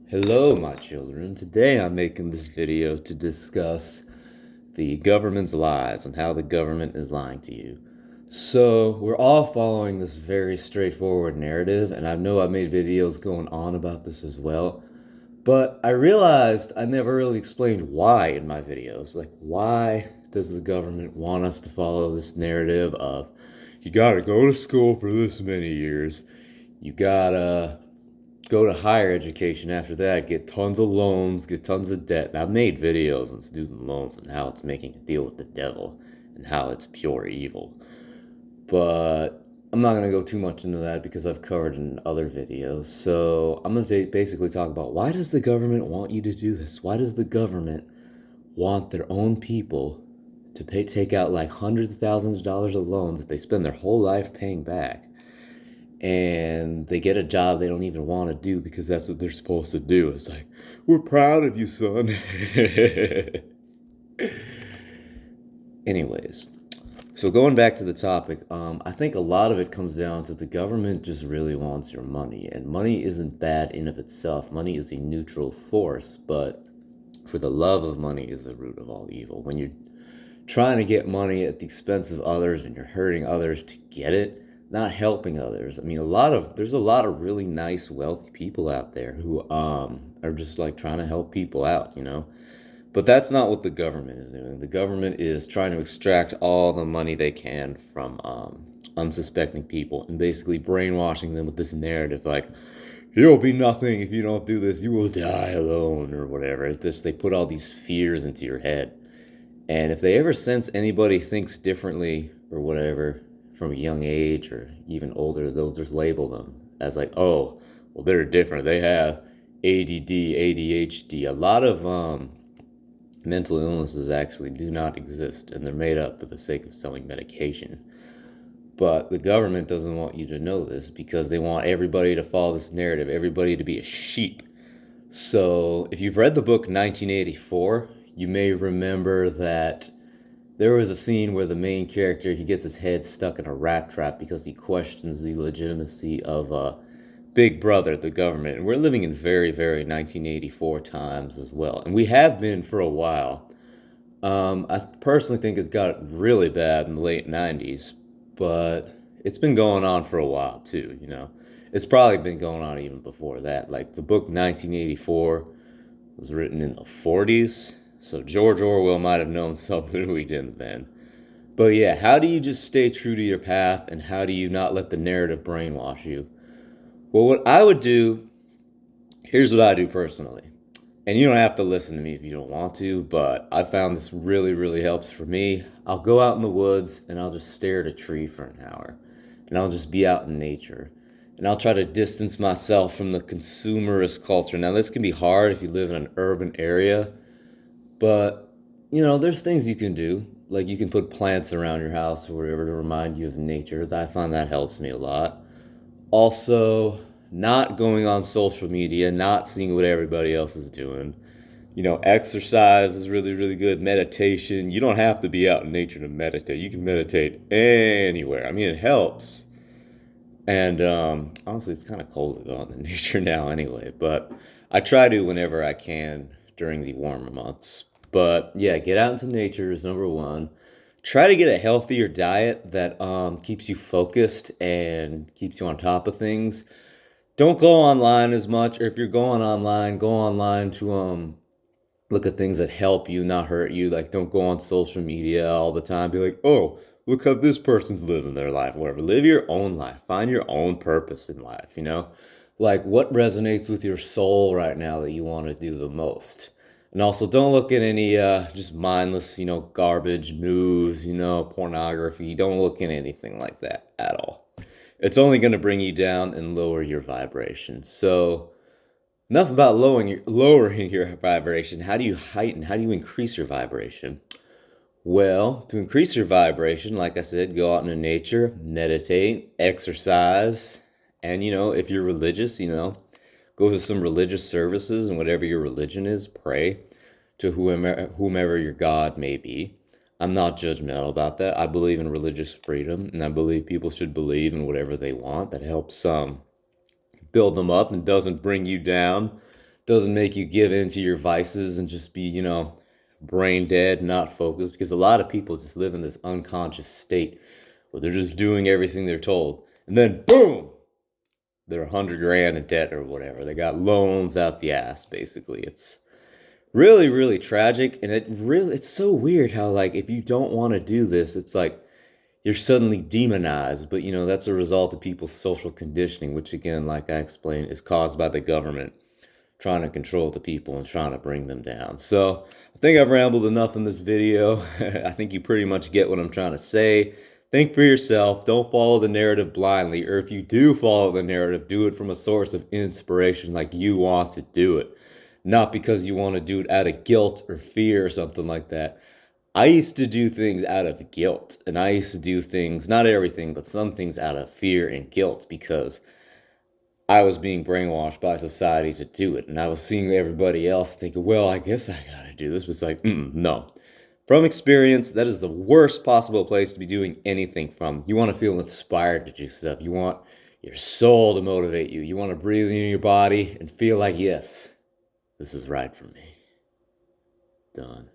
Hello, my children. Today I'm making this video to discuss the government's lies and how the government is lying to you. So, we're all following this very straightforward narrative, and I know I've made videos going on about this as well, but I realized I never really explained why in my videos. Like, why does the government want us to follow this narrative of you gotta go to school for this many years, you gotta go to higher education after that, get tons of loans, get tons of debt. And I've made videos on student loans and how it's making a deal with the devil and how it's pure evil. But I'm not going to go too much into that because I've covered in other videos. So I'm going to basically talk about why does the government want you to do this? Why does the government want their own people to take out like hundreds of thousands of dollars of loans that they spend their whole life paying back? And they get a job they don't even want to do because that's what they're supposed to do. It's like, we're proud of you, son. Anyways, so going back to the topic, I think a lot of it comes down to the government just really wants your money. And money isn't bad in of itself. Money is a neutral force, but for the love of money is the root of all evil. When you're trying to get money at the expense of others and you're hurting others to get it, not helping others. I mean, there's a lot of really nice, wealthy people out there who are just like trying to help people out, you know. But that's not what the government is doing. The government is trying to extract all the money they can from unsuspecting people and basically brainwashing them with this narrative like, you'll be nothing if you don't do this. You will die alone or whatever. It's just they put all these fears into your head. And if they ever sense anybody thinks differently or whatever, from a young age or even older, they'll just label them as like, oh, well, they're different. They have ADD, ADHD. A lot of mental illnesses actually do not exist, and they're made up for the sake of selling medication. But the government doesn't want you to know this because they want everybody to follow this narrative, everybody to be a sheep. So if you've read the book 1984, you may remember that there was a scene where the main character, he gets his head stuck in a rat trap because he questions the legitimacy of Big Brother, the government. And we're living in very, very 1984 times as well. And we have been for a while. I personally think it got really bad in the late 90s, but it's been going on for a while too, you know. It's probably been going on even before that. Like the book 1984 was written in the 40s. So George Orwell might have known something we didn't then. But yeah, how do you just stay true to your path and how do you not let the narrative brainwash you? Well, what I would do, here's what I do personally. And you don't have to listen to me if you don't want to, but I found this really, really helps for me. I'll go out in the woods and I'll just stare at a tree for an hour. And I'll just be out in nature. And I'll try to distance myself from the consumerist culture. Now, this can be hard if you live in an urban area. But, you know, there's things you can do. Like you can put plants around your house or whatever to remind you of nature. I find that helps me a lot. Also, not going on social media, not seeing what everybody else is doing. You know, exercise is really, really good. Meditation. You don't have to be out in nature to meditate. You can meditate anywhere. I mean, it helps. And honestly, it's kind of cold to go out in nature now anyway. But I try to whenever I can during the warmer months. But yeah, get out into nature is number one. Try to get a healthier diet that keeps you focused and keeps you on top of things. Don't go online as much, or if you're going online, go online to look at things that help you, not hurt you. Like don't go on social media all the time. Be like, oh, look how this person's living their life. Whatever. Live your own life. Find your own purpose in life. You know, like what resonates with your soul right now that you want to do the most. And also, don't look at any just mindless, you know, garbage news, you know, pornography. Don't look at anything like that at all. It's only going to bring you down and lower your vibration. So, enough about lowering your vibration. How do you heighten? How do you increase your vibration? Well, to increase your vibration, like I said, go out into nature, meditate, exercise, and, you know, if you're religious, you know, go to some religious services and whatever your religion is, pray to whomever your God may be. I'm not judgmental about that. I believe in religious freedom, and I believe people should believe in whatever they want. That helps build them up and doesn't bring you down, doesn't make you give in to your vices and just be, brain dead, not focused, because a lot of people just live in this unconscious state where they're just doing everything they're told. And then, boom, they're 100 grand in debt or whatever. They got loans out the ass, basically. It's really, really tragic. And it's so weird how, like, if you don't want to do this, it's like you're suddenly demonized. But, that's a result of people's social conditioning, which, again, like I explained, is caused by the government trying to control the people and trying to bring them down. So I think I've rambled enough in this video. I think you pretty much get what I'm trying to say. Think for yourself. Don't follow the narrative blindly. Or if you do follow the narrative, do it from a source of inspiration, like you want to do it. Not because you want to do it out of guilt or fear or something like that. I used to do things out of guilt. And I used to do things, not everything, but some things out of fear and guilt, because I was being brainwashed by society to do it. And I was seeing everybody else thinking, well, I guess I gotta do this. But it's like, no. From experience, that is the worst possible place to be doing anything from. You want to feel inspired to do stuff. You want your soul to motivate you. You want to breathe in your body and feel like, yes, this is right for me. Done.